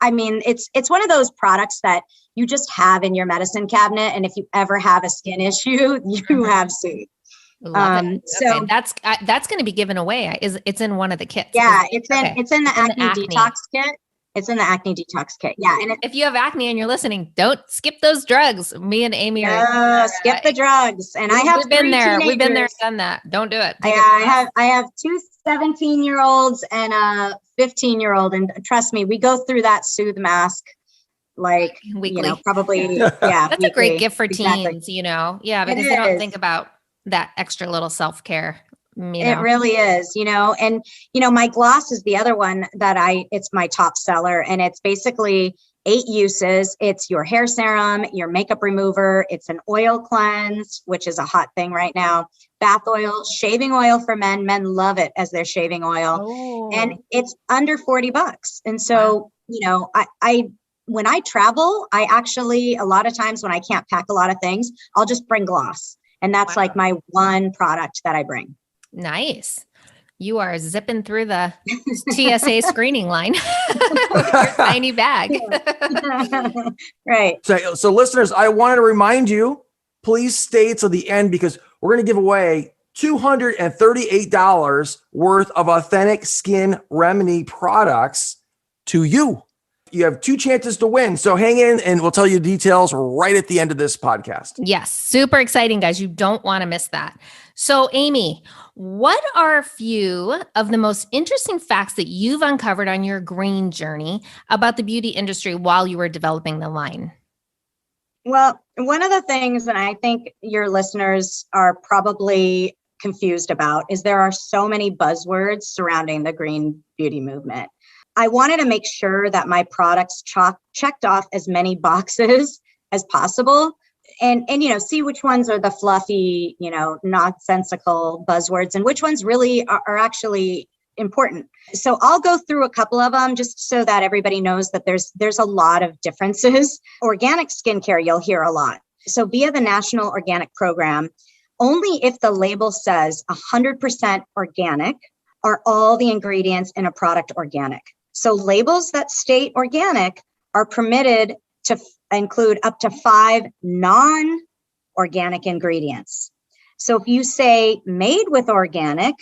one of those products that you just have in your medicine cabinet. And if you ever have a skin issue, you have Soothe. So that's going to be given away. It's in one of the kits. Yeah, it's in the acne detox kit. It's in the acne detox kit. Yeah. And if you have acne and you're listening, don't skip those drugs. Me and Amy skip the drugs. And we've been there. We've been there, done that. Don't do it. I have 2 17-year-olds and a 15-year-old. And trust me, we go through that Soothe mask like, Weekly. probably, That's weekly. a great gift for Exactly. teens, because they don't think about that extra little self-care. It really is, and, my gloss is the other one that it's my top seller, and it's basically 8 uses. It's your hair serum, your makeup remover. It's an oil cleanse, which is a hot thing right now. Bath oil, shaving oil for men. Men love it as their shaving oil. And it's under $40. And so, I when I travel, I actually, a lot of times when I can't pack a lot of things, I'll just bring gloss. And that's like my one product that I bring. Nice. You are zipping through the TSA screening line with your tiny bag. Right. So listeners, I wanted to remind you, please stay till the end because we're going to give away $238 worth of authentic skin remedy products to you. You have 2 chances to win. So hang in and we'll tell you details right at the end of this podcast. Yes. Super exciting, guys. You don't want to miss that. So Amy, what are a few of the most interesting facts that you've uncovered on your green journey about the beauty industry while you were developing the line? Well, one of the things that I think your listeners are probably confused about is there are so many buzzwords surrounding the green beauty movement. I wanted to make sure that my products checked off as many boxes as possible and see which ones are the fluffy, nonsensical buzzwords and which ones really are actually important. So I'll go through a couple of them just so that everybody knows that there's a lot of differences. Organic skincare, you'll hear a lot. So via the National Organic Program, only if the label says 100% organic are all the ingredients in a product organic. So labels that state organic are permitted to include up to 5 non-organic ingredients. So if you say made with organic,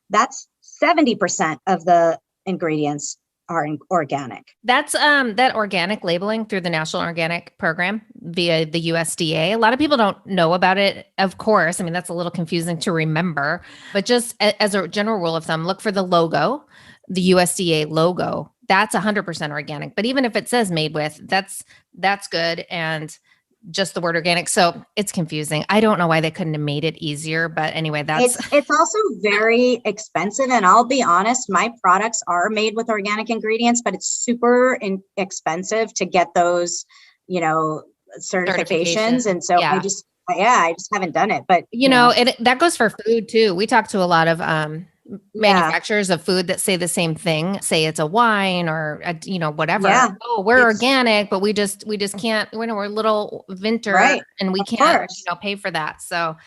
that's 70% of the ingredients are organic. That's that organic labeling through the National Organic Program via the USDA. A lot of people don't know about it, of course. I mean, that's a little confusing to remember, but just as a general rule of thumb, look for the logo, the USDA logo. That's 100% organic. But even if it says made with, that's good. And just the word organic. So it's confusing. I don't know why they couldn't have made it easier, but anyway, it's also very expensive. And I'll be honest, my products are made with organic ingredients, but it's super expensive to get those, certifications. And so I just haven't done it, but that goes for food too. We talk to a lot of, manufacturers of food that say the same thing, say it's a wine or whatever. Yeah. Oh, we're organic, but we just can't, we're a little vinter and we can't, pay for that. So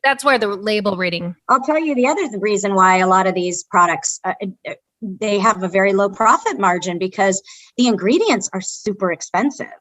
that's where the label reading. I'll tell you the other reason why a lot of these products, they have a very low profit margin because the ingredients are super expensive,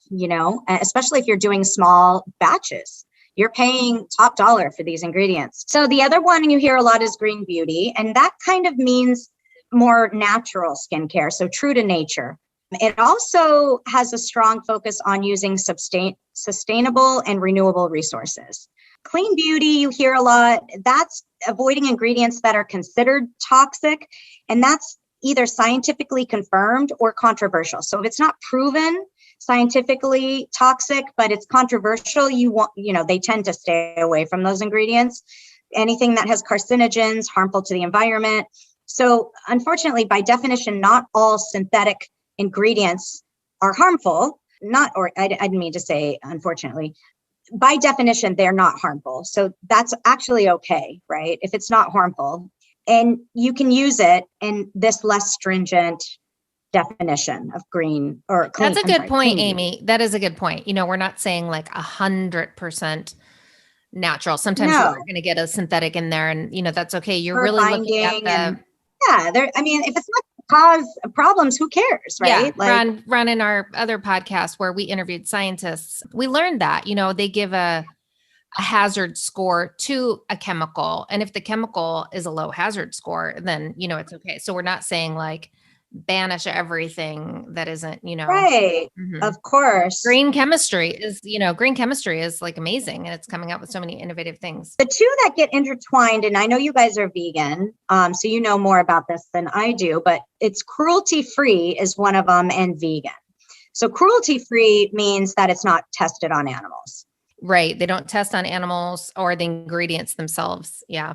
especially if you're doing small batches. You're paying top dollar for these ingredients. So the other one you hear a lot is green beauty, and that kind of means more natural skincare, so true to nature. It also has a strong focus on using sustainable and renewable resources. Clean beauty, you hear a lot, that's avoiding ingredients that are considered toxic, and that's either scientifically confirmed or controversial. So if it's not proven scientifically toxic, but it's controversial, they tend to stay away from those ingredients. Anything that has carcinogens, harmful to the environment. So unfortunately, by definition, not all synthetic ingredients are harmful. I didn't mean to say unfortunately. By definition, they're not harmful. So that's actually okay, right? If it's not harmful, and you can use it in this less stringent definition of green or clean. That's a good point, Amy. That is a good point. We're not saying like 100% natural. Sometimes you're going to get a synthetic in there and, that's okay. You're really looking at the... if it's not cause problems, who cares, right? Yeah, Ron in our other podcast where we interviewed scientists, we learned that, they give a hazard score to a chemical. And if the chemical is a low hazard score, then, it's okay. So we're not saying like, banish everything that isn't, right. Mm-hmm. Of course. Green chemistry is like amazing. And it's coming out with so many innovative things. The two that get intertwined, and I know you guys are vegan, so you know more about this than I do, but it's cruelty-free is one of them and vegan. So cruelty-free means that it's not tested on animals. Right. They don't test on animals or the ingredients themselves. Yeah.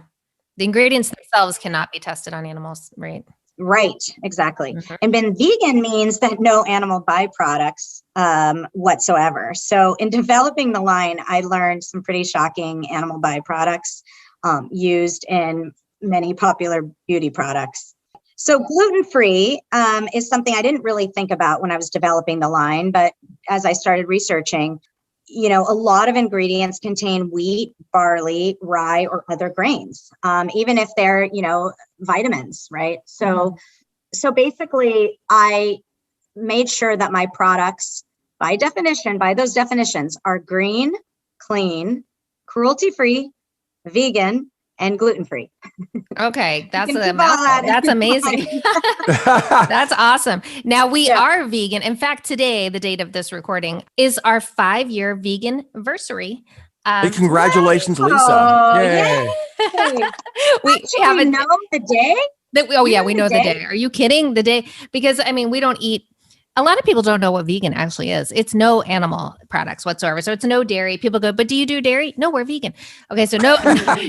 The ingredients themselves cannot be tested on animals. Right. Right, exactly. Mm-hmm. And then vegan means that no animal byproducts whatsoever. So in developing the line, I learned some pretty shocking animal byproducts used in many popular beauty products. So gluten-free is something I didn't really think about when I was developing the line, but as I started researching, you know, a lot of ingredients contain wheat, barley, rye, or other grains, even if they're, you know, vitamins, right? So basically, I made sure that my products, by those definitions, are green, clean, cruelty-free, vegan, and gluten-free. Okay, that's You a can keep all that that's in amazing. That's awesome. Now we are vegan. In fact, today, the date of this recording, is our 5-year vegan anniversary. Hey, congratulations, Lisa! Oh, Yay! we have know the day. We know the day. Are you kidding? The day, because I mean, we don't eat. A lot of people don't know what vegan actually is. It's no animal products whatsoever. So it's no dairy. People go, but do you do dairy? No, we're vegan. Okay, so no,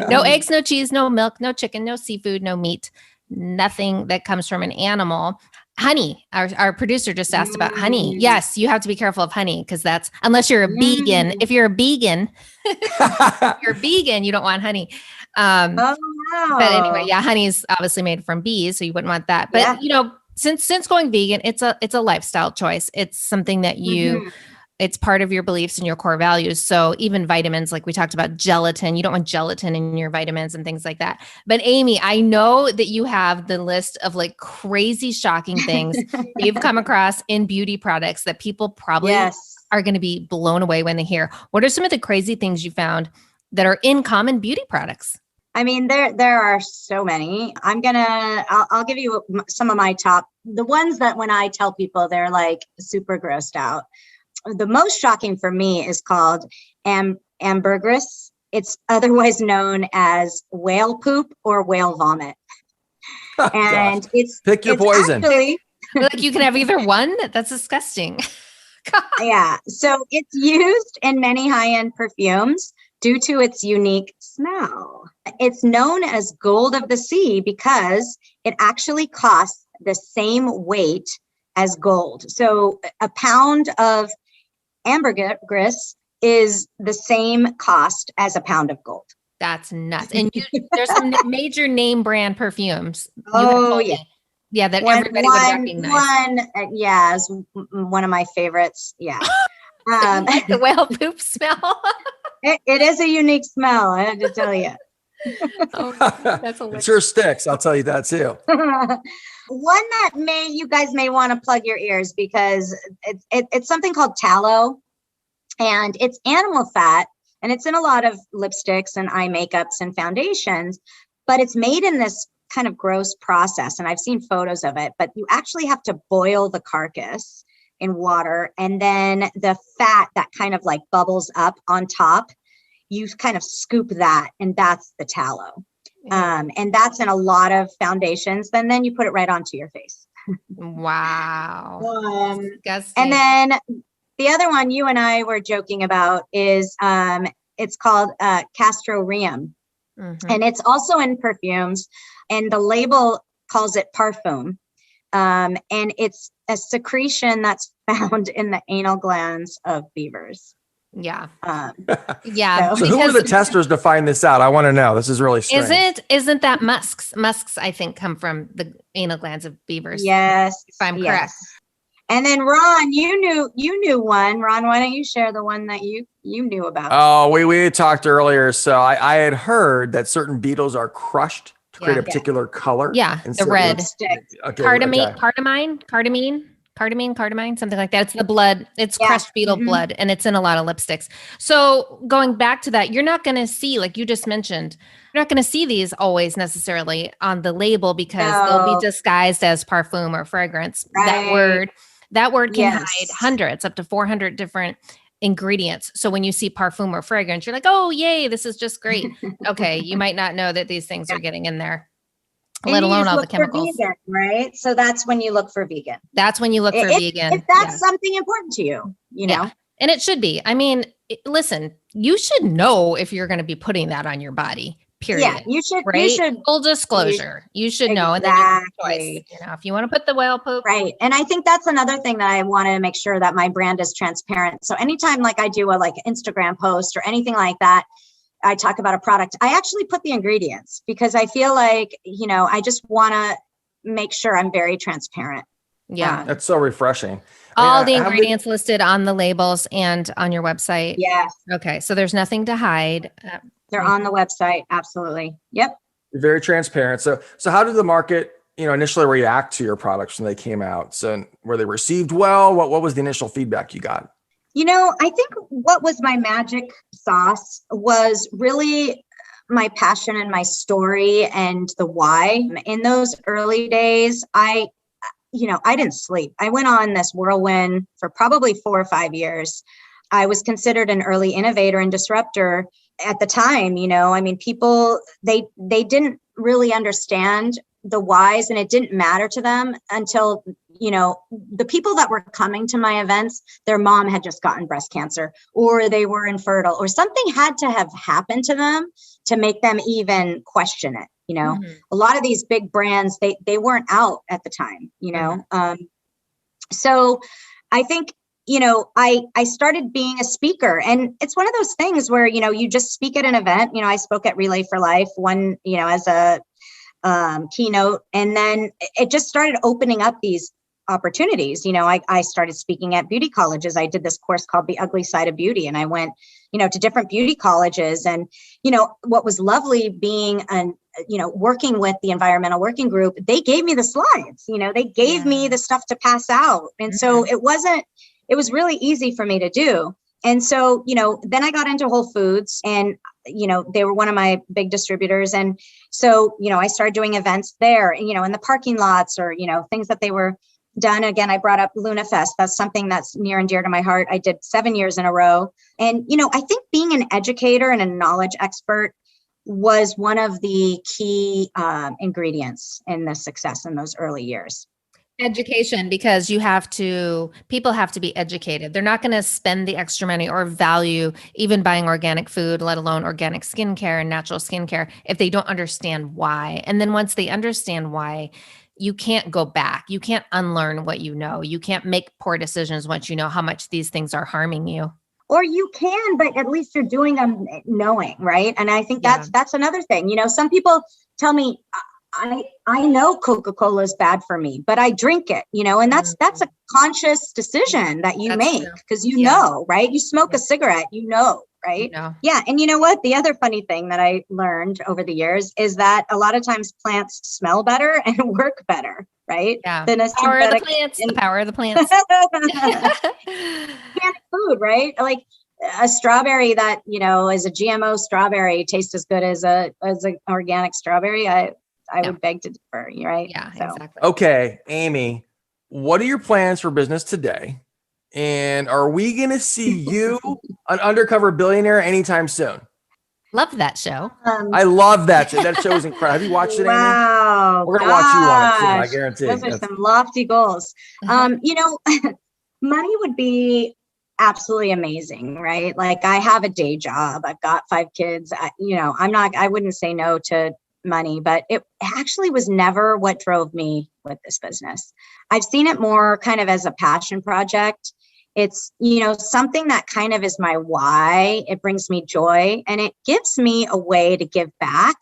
no eggs, no cheese, no milk, no chicken, no seafood, no meat, nothing that comes from an animal. Honey, our producer just asked about honey. Yes, you have to be careful of honey because that's, unless you're a vegan. If you're a vegan, you don't want honey. But anyway, yeah, honey is obviously made from bees, so you wouldn't want that. But you know, since going vegan, it's a lifestyle choice. It's something that it's part of your beliefs and your core values. So even vitamins, like we talked about gelatin, you don't want gelatin in your vitamins and things like that. But Amy, I know that you have the list of like crazy, shocking things you've come across in beauty products that people probably are going to be blown away when they hear. What are some of the crazy things you found that are in common beauty products? I mean, there are so many. I'll give you some of my top, the ones that when I tell people, they're like super grossed out. The most shocking for me is called ambergris. It's otherwise known as whale poop or whale vomit. And pick your poison. Actually, like you can have either one. That's disgusting. Yeah. So it's used in many high-end perfumes due to its unique smell. It's known as gold of the sea because it actually costs the same weight as gold. So a pound of ambergris is the same cost as a pound of gold. That's nuts. And there's some major name brand perfumes. Oh, yeah. Yeah, that everybody would recognize. Is one of my favorites. Yeah. The whale poop smell. It is a unique smell, I have to tell you. That's it sure sticks. I'll tell you that too. One that you guys may want to plug your ears because it's something called tallow, and it's animal fat, and it's in a lot of lipsticks and eye makeups and foundations, but it's made in this kind of gross process, and I've seen photos of it, but you actually have to boil the carcass in water, and then the fat that kind of like bubbles up on top, you kind of scoop that, and that's the tallow. And that's in a lot of foundations. Then you put it right onto your face. Wow. And then the other one you and I were joking about is it's called castoreum. And it's also in perfumes, and the label calls it parfum. And it's a secretion that's found in the anal glands of beavers. Yeah. Yeah. So who are the testers to find this out? I want to know. This is really strange. Isn't that musks? Musks, I think, come from the anal glands of beavers. Yes. If I'm correct. And then Ron, you knew one. Ron, why don't you share the one that you knew about? Oh, we had talked earlier. So I had heard that certain beetles are crushed to create a particular color. Yeah. The red. Okay, Cardamine, something like that. It's the blood. It's crushed beetle blood, and it's in a lot of lipsticks. So going back to that, you're not going to see, like you just mentioned, you're not going to see these always necessarily on the label because they'll be disguised as parfum or fragrance. Right. That word can hide hundreds, up to 400 different ingredients. So when you see parfum or fragrance, you're like, oh, yay, this is just great. Okay. You might not know that these things are getting in there. let you alone just all the look for chemicals. vegan, right? So that's when you look for vegan. That's when you look for vegan. If that's something important to you, you know? And it should be. I mean, listen, you should know if you're going to be putting that on your body. Period. Yeah, you should. Right? You should. Full disclosure. You should know, and then you have a choice. You know, if you want to put the whale poop, right. And I think that's another thing that I want to make sure that my brand is transparent. So anytime like I do a like Instagram post or anything like that, I talk about a product, I actually put the ingredients because I feel like, you know, I just want to make sure I'm very transparent. Yeah. That's so refreshing. All the ingredients listed on the labels and on your website. Yes. Okay. So there's nothing to hide. They're on the website. Absolutely. Yep. You're very transparent. So how did the market, initially react to your products when they came out? So were they received well? What was the initial feedback you got? I think what was my magic sauce was really my passion and my story and the why. In those early days, I didn't sleep. I went on this whirlwind for probably 4 or 5 years. I was considered an early innovator and disruptor at the time. People, they didn't really understand the whys, and it didn't matter to them until, the people that were coming to my events, their mom had just gotten breast cancer, or they were infertile, or something had to have happened to them to make them even question it. A lot of these big brands, they weren't out at the time, So I think, I started being a speaker, and it's one of those things where, you just speak at an event. I spoke at Relay for Life, as a keynote, and then it just started opening up these opportunities. I started speaking at beauty colleges. I did this course called The Ugly Side of Beauty, and I went, to different beauty colleges. And, what was lovely being working with the environmental working group, they gave me the slides, they gave me the stuff to pass out. And so it was really easy for me to do. And so, then I got into Whole Foods, and, they were one of my big distributors. And so, I started doing events there, in the parking lots, or, things that they were done. Again, I brought up Luna Fest. That's something that's near and dear to my heart. I did 7 years in a row. And, I think being an educator and a knowledge expert was one of the key ingredients in the success in those early years. Education, because people have to be educated. They're not going to spend the extra money or value even buying organic food, let alone organic skincare and natural skincare, if they don't understand why. And then once they understand why, you can't go back. You can't unlearn what you know. You can't make poor decisions once you know how much these things are harming you. Or you can, but at least you're doing them knowing, right? And I think that's another thing. Some people tell me, I know Coca-Cola is bad for me, but I drink it, and that's a conscious decision that you make because know, right? You smoke a cigarette, right? Yeah. And you know what? The other funny thing that I learned over the years is that a lot of times plants smell better and work better, right? Yeah. Than a power of the plants, the power of the plants. Organic food, right? Like a strawberry that, is a GMO strawberry tastes as good as an organic strawberry. I would beg to differ, right? Yeah, exactly. Okay, Amy, what are your plans for business today? And are we going to see you on Undercover Billionaire anytime soon? Love that show. I love that show. That show is incredible. Have you watched it, Amy? Wow. We're going to watch you on it soon, I guarantee. Those are some lofty goals. Money would be absolutely amazing, right? Like I have a day job. I've got 5 kids. I wouldn't say no to money, but it actually was never what drove me with this business. I've seen it more kind of as a passion project. It's, something that kind of is my why. It brings me joy, and it gives me a way to give back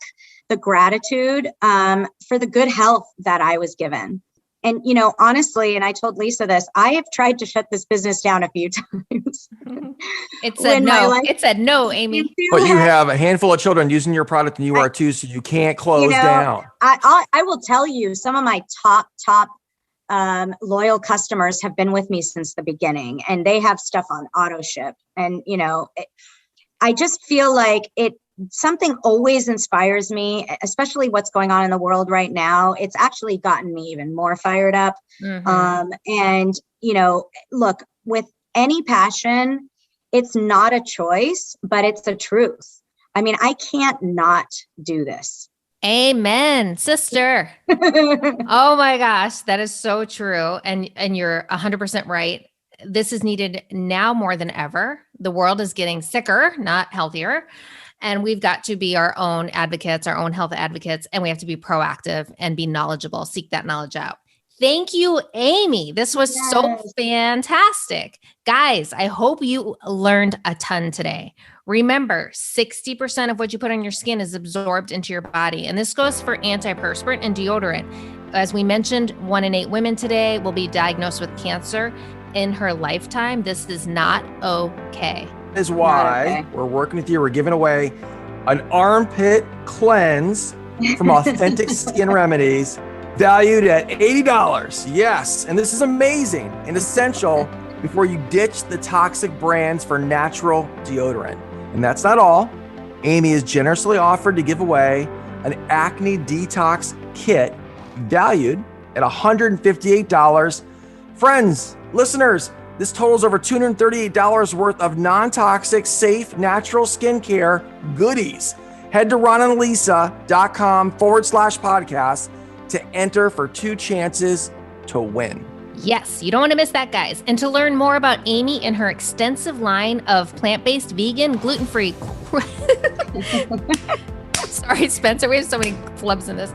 the gratitude for the good health that I was given. And, honestly, and I told Lisa this, I have tried to shut this business down a few times. It said no. It said no, Amy. But you have a handful of children using your product, and you are too, so you can't close down. I will tell you, some of my top loyal customers have been with me since the beginning, and they have stuff on auto ship. And, I just feel like something always inspires me, especially what's going on in the world right now. It's actually gotten me even more fired up. And, look, with any passion, it's not a choice, but it's a truth. I mean, I can't not do this. Amen, sister. Oh my gosh, that is so true. And you're 100% right. This is needed now more than ever. The world is getting sicker, not healthier. And we've got to be our own advocates, our own health advocates, and we have to be proactive and be knowledgeable, seek that knowledge out. Thank you, Amy. This was so fantastic. Guys, I hope you learned a ton today. Remember, 60% of what you put on your skin is absorbed into your body. And this goes for antiperspirant and deodorant. As we mentioned, 1 in 8 women today will be diagnosed with cancer in her lifetime. This is not okay. That is why we're working with you. We're giving away an armpit cleanse from Authentic Skin Remedies, valued at $80. Yes, and this is amazing and essential before you ditch the toxic brands for natural deodorant. And that's not all. Amy has generously offered to give away an acne detox kit valued at $158. Friends, listeners, this totals over $238 worth of non-toxic, safe, natural skincare goodies. Head to ronandlisa.com/podcast to enter for 2 chances to win. Yes, you don't want to miss that, guys. And to learn more about Amy and her extensive line of plant-based, vegan, gluten-free. Sorry, Spencer, we have so many flubs in this.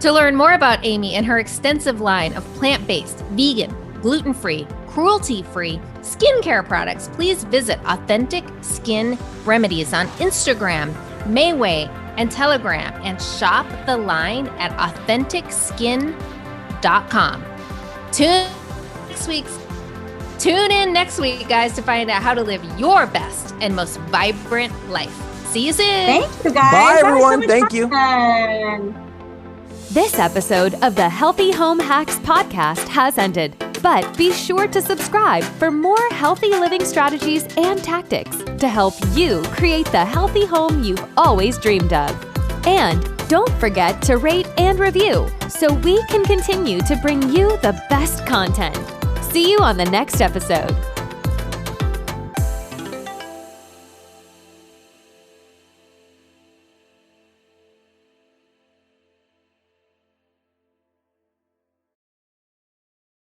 To learn more about Amy and her extensive line of plant-based, vegan, gluten-free, cruelty-free skincare products, please visit Authentic Skin Remedies on Instagram, Mayway, and Telegram, and shop the line at AuthenticSkin.com. Tune in next week, guys, to find out how to live your best and most vibrant life. See you soon. Thank you, guys. Bye, everyone. Thank you. This episode of the Healthy Home Hacks podcast has ended, but be sure to subscribe for more healthy living strategies and tactics to help you create the healthy home you've always dreamed of. And don't forget to rate and review so we can continue to bring you the best content. See you on the next episode.